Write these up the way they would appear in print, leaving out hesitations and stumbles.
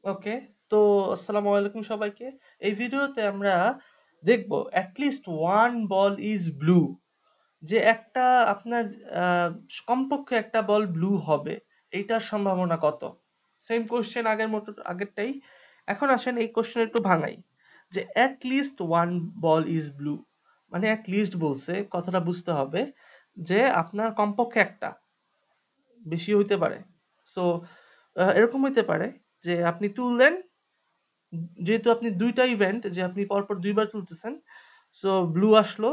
ওকে, তো আসসালামু আলাইকুম সবাইকে। এই ভিডিওতে আমরা দেখব at least one ball is blue, যে একটা আপনার আহ, কমপক্ষে একটা বল ব্লু হবে, এইটার সম্ভাবনা কত। সেম কোশ্চেন আগের মতো, আগেরটাই। এখন আসেন এই কোশ্চেন একটু ভাঙাই, যে at least one ball is blue মানে অ্যাটলিস্ট বলছে, কথাটা বুঝতে হবে যে আপনার কমপক্ষে একটা, বেশি হইতে পারে। সো এরকম হইতে পারে যে আপনি তুললেন, যেহেতু আপনি দুইটা ইভেন্ট, যে আপনি পরপর দুইবার তুলতেছেন, সো ব্লু আসলো,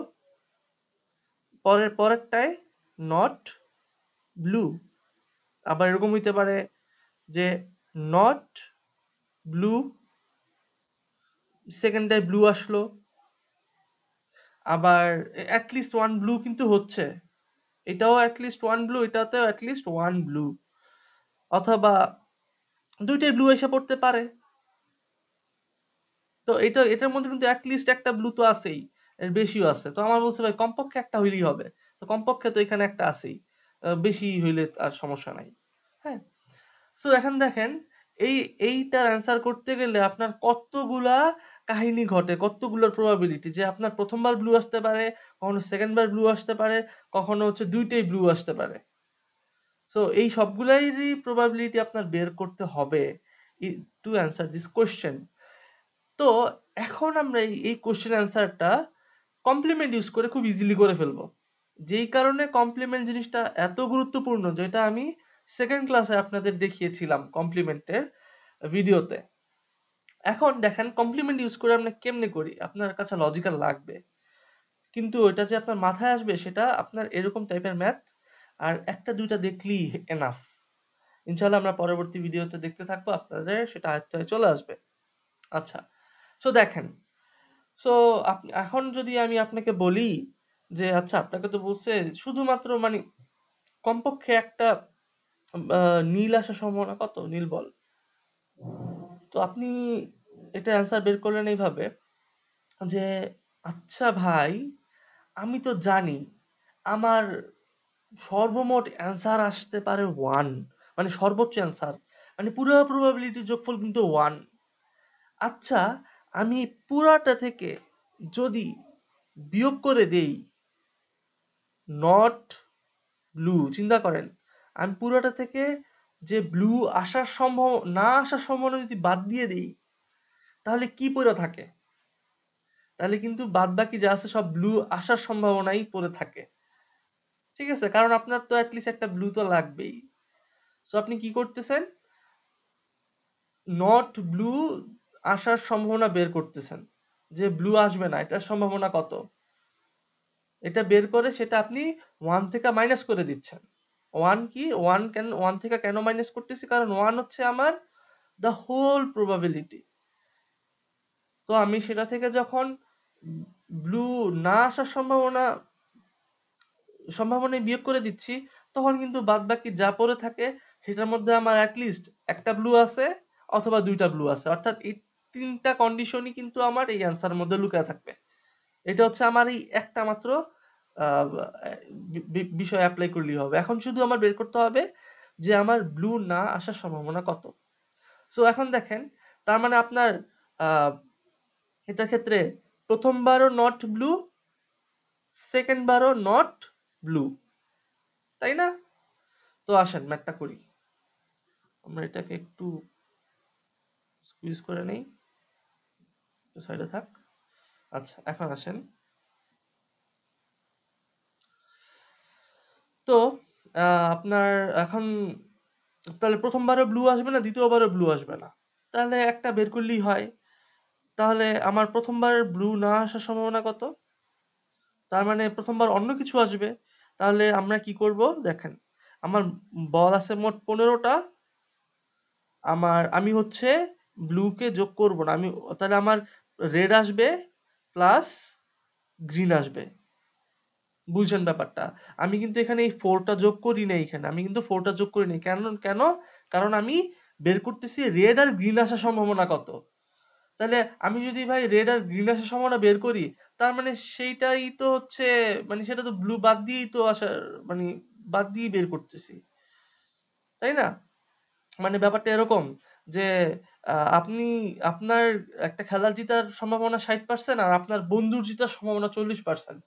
পরেরটায় নট ব্লু। আবার এরকম হইতে পারে যে নট ব্লু, সেকেন্ডটায় ব্লু আসলো। আবার অ্যাটলিস্ট ওয়ান ব্লু কিন্তু হচ্ছে, এটাও অ্যাটলিস্ট ওয়ান ব্লু, এটাতেও অ্যাটলিস্ট ওয়ান ব্লু, অথবা দুইটাই ব্লু এসে পড়তে পারে। তো এটার মধ্যে কিন্তু অ্যাটলিস্ট একটা ব্লু তো আছেই, এর বেশিও আছে। তো আমার বলছে ভাই কমপক্ষে একটা হইলেই হবে, তো কমপক্ষে তো এখানে একটা আছেই, বেশি হইলে আর সমস্যা নাই। হ্যাঁ, সো এখন দেখেন, এই এইটার অ্যান্সার করতে গেলে আপনার কতগুলা কাহিনী ঘটে, কতগুলোর প্রবাবিলিটি, যে আপনার প্রথমবার ব্লু আসতে পারে, কখনো সেকেন্ড বার ব্লু আসতে পারে, কখনো হচ্ছে দুইটাই ব্লু আসতে পারে। সো এই সবগুলারই প্রবাবিলিটি আপনার বের করতে হবে টু অ্যান্সার দিস কোয়েশ্চেন। তো এখন আমরা এই কোশ্চেন অ্যান্সারটা কমপ্লিমেন্ট ইউজ করে খুব ইজিলি করে ফেলবো। যেই কারণে কমপ্লিমেন্ট জিনিসটা এত গুরুত্বপূর্ণ, যেটা আমি সেকেন্ড ক্লাসে আপনাদের দেখিয়েছিলাম কমপ্লিমেন্টের ভিডিওতে। এখন দেখেন কমপ্লিমেন্ট ইউজ করে আমরা কেমনে করি, আপনার কাছে লজিক্যাল লাগবে, কিন্তু ওইটা যে আপনার মাথায় আসবে সেটা আপনার এরকম টাইপের ম্যাথ, আর একটা দুইটা দেখলেই এনাফ। ইনশাআল্লাহ আমরা পরবর্তী ভিডিওতে দেখতে থাকবো, আপনাদের সেটা আয়ত্তে চলে আসবে। আচ্ছা, সো দেখেন, সো এখন যদি আমি আপনাকে বলি যে আচ্ছা, আপনাকে তো বলছে শুধুমাত্র মানে কমপক্ষে একটা নীল আসার সম্ভাবনা কত, নীল বল। তো আপনি এটা অ্যান্সার বের করলেন এইভাবে যে আচ্ছা ভাই, আমি তো জানি আমার সর্বমোট অ্যান্সার আসতে পারে ওয়ান, মানে সর্বোচ্চ অ্যান্সার, মানে পুরো প্রবাবিলিটি যোগফল কিন্তু ওয়ান। আচ্ছা, আমি পুরাটা থেকে যদি বিয়োগ করে দেই নট ব্লু, চিন্তা করেন, আমি পুরোটা থেকে যে ব্লু আসার সম্ভব না আসার সম্ভাবনা যদি বাদ দিয়ে দেই, তাহলে কি পড়ে থাকে? তাহলে কিন্তু বাদ বাকি যা আছে সব ব্লু আসার সম্ভাবনাই পড়ে থাকে। ঠিক আছে, কারণ আপনার তো অ্যাটলিস্ট একটা ব্লু তো লাগবেই। সো আপনি কি করতেছেন, নট ব্লু আসার সম্ভাবনা বের করতেছেন, যে ব্লু আসবে না এটার সম্ভাবনা কত, এটা বের করে সেটা আপনি ওয়ান থেকে মাইনাস করে দিচ্ছেন। ওয়ান কি, ওয়ান কেন, ওয়ান থেকে কেন মাইনাস করতেছি, কারণ ওয়ান হচ্ছে আমার দ্য হোল প্রবাবিলিটি। তো আমি সেটা থেকে যখন ব্লু না আসার সম্ভাবনায় বিয়োগ করে দিচ্ছি, তখন কিন্তু বাদ বাকি যা পড়ে থাকে সেটার মধ্যে আমার অ্যাটলিস্ট একটা ব্লু আছে অথবা দুইটা ব্লু আছে, অর্থাৎ এই তিনটা কন্ডিশনই কিন্তু আমার এই অ্যান্সারের মধ্যে লুকায় থাকবে। এটা হচ্ছে আমার এই একটা মাত্র বিষয় অ্যাপ্লাই করলেই হবে। এখন শুধু আমার বের করতে হবে যে আমার ব্লু না আসার সম্ভাবনা কত। সো এখন দেখেন, তার মানে আপনার আহ এটার ক্ষেত্রে প্রথমবারও নট ব্লু, সেকেন্ড বারও নট ব্লু, তাই না? তো আসেন ম্যাথটা করি, আমরা এটাকে একটু স্কুইজ করে নেই, সাইডে থাক। আচ্ছা, এখন আসেন, তো আপনার এখন তাহলে প্রথমবারও ব্লু আসবে না, দ্বিতীয়বারও ব্লু আসবে না, তাহলে একটা বের করলেই হয়। তাহলে আমার প্রথমবার ব্লু না আসার সম্ভাবনা কত? তার মানে প্রথমবার অন্য কিছু আসবে। তাহলে আমরা কি করব, দেখেন, আমার বল আছে মোট 15টা, আমি হচ্ছে ব্লু কে যোগ করব না, আমি তাহলে আমার রেড আসবে প্লাস গ্রিন আসবে। বুঝছেন ব্যাপারটা? আমি কিন্তু এখানে এই 4টা যোগ করি না, এখানে আমি কিন্তু 4টা যোগ করি নাই। কেন? কারণ আমি বের করতেছি রেড আর গ্রিন আসার সম্ভাবনা কত। তাহলে আমি যদি ভাই রেড আর গ্রিন আসার সম্ভাবনা বের করি, তার মানে সেইটাই তো হচ্ছে, মানে সেটা তো ব্লু বাদ দিয়েই তো আসার, মানে বাদ দিয়ে বের করতেছি, তাই না? মানে ব্যাপারটা এরকম যে আপনি আপনার একটা খেলা জিতার সম্ভাবনা 60% আর আপনার বন্ধুর জিতার সম্ভাবনা 40%।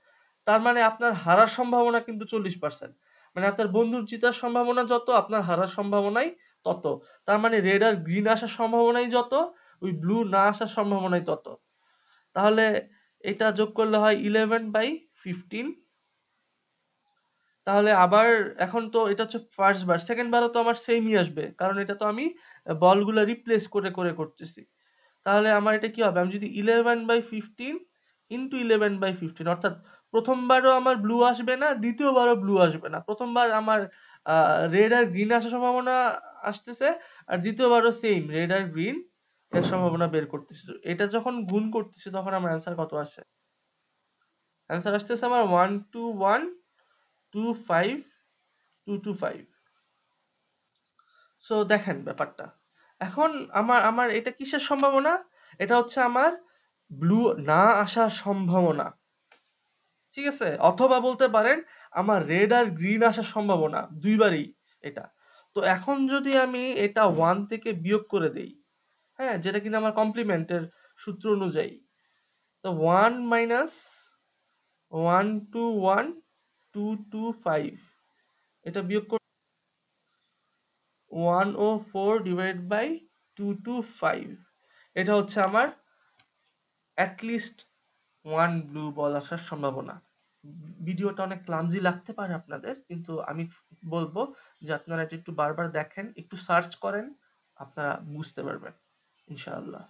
তার মানে আপনার হারার সম্ভাবনা কিন্তু 40%। মানে আপনার বন্ধুর জিতার সম্ভাবনা যত, আপনার হারার সম্ভাবনাই তত। তার মানে রেড আর গ্রিন আসার সম্ভাবনাই যত, ওই ব্লু না আসার সম্ভাবনাই তত। তাহলে এটা যোগ করলে হয় 11/15। তাহলে আবার এখন তো এটা হচ্ছে ফার্স্ট বার, সেকেন্ড বারও তো আমার সেমই আসবে, কারণ এটা তো আমি বলগুলো রিপ্লেস করে করে করতেছি। তাহলে আমার এটা কি হবে, আমি যদি 11/15 ইন্টু 11/15, অর্থাৎ প্রথমবারও আমার ব্লু আসবে না, দ্বিতীয়বারও ব্লু আসবে না। প্রথমবার আমার রেড আর গ্রিন আসার সম্ভাবনা আসতেছে, আর দ্বিতীয়বারও সেম রেড আর গ্রিন এর সম্ভাবনা বের করতেছি। এটা যখন গুণ করতেছি তখন আমার অ্যান্সার কত আসে? অ্যান্সার আসতেছে আমার 1212525। সো দেখেন ব্যাপারটা। এখন আমার আমার এটা কিসের সম্ভাবনা? এটা হচ্ছে আমার ব্লু না আসার সম্ভাবনা, ঠিক আছে? অথবা বলতে পারেন আমার রেড আর গ্রিন আসার সম্ভাবনা, দুইবারই এটা। তো এখন যদি আমি এটা 1 থেকে বিয়োগ করে দেই, হ্যাঁ, যেটা কিনা আমার কমপ্লিমেন্টের সূত্র অনুযায়ী, তো 1 মাইনাস 12125, এটা বিয়োগ 104/225, এটা হচ্ছে আমার অ্যাটলিস্ট 1 ব্লু বল আসার সম্ভাবনা। ভিডিওটা অনেক ক্লামজি লাগতে পারে আপনাদের, কিন্তু আমি বলবো যে আপনারা এটা একটু বারবার দেখেন, একটু সার্চ করেন, আপনারা বুঝতে পারবেন ইনশাআল্লাহ।